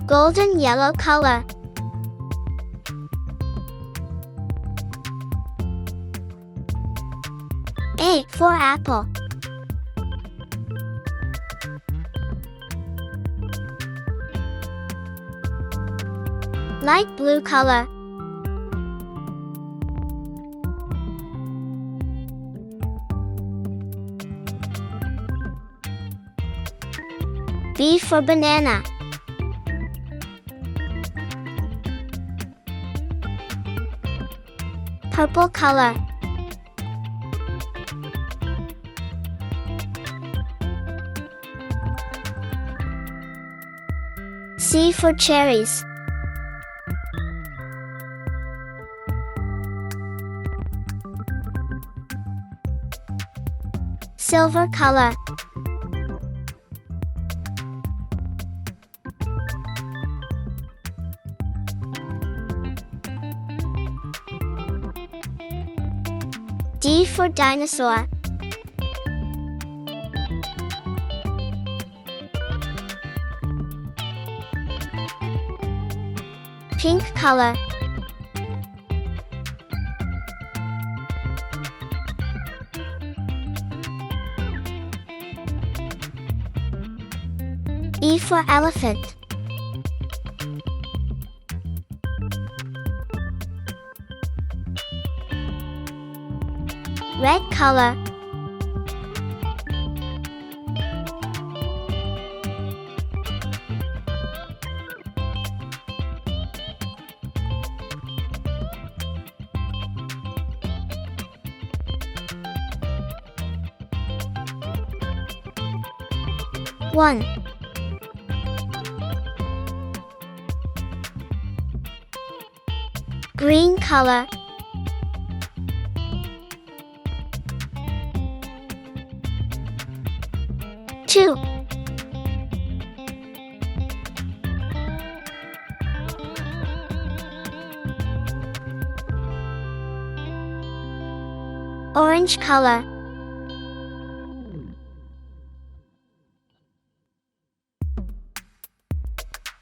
Golden yellow color. A for apple. Light blue color. B for banana. Purple color. C for cherries. Silver color. D for dinosaur. Pink color. E for elephant. Red color. One. Green color. Two. Orange color.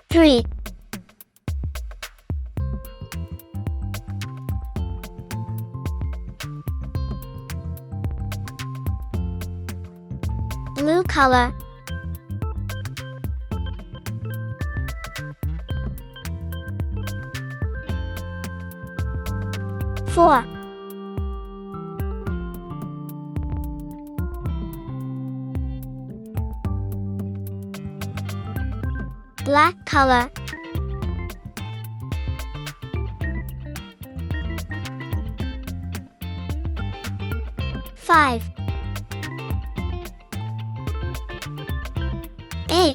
Three. Blue color. Four. Black color. Five. A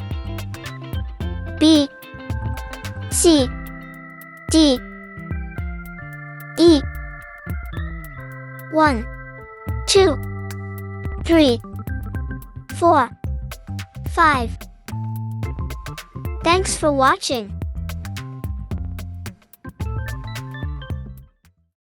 B C D E 1 2 3 4 5. Thanks for watching.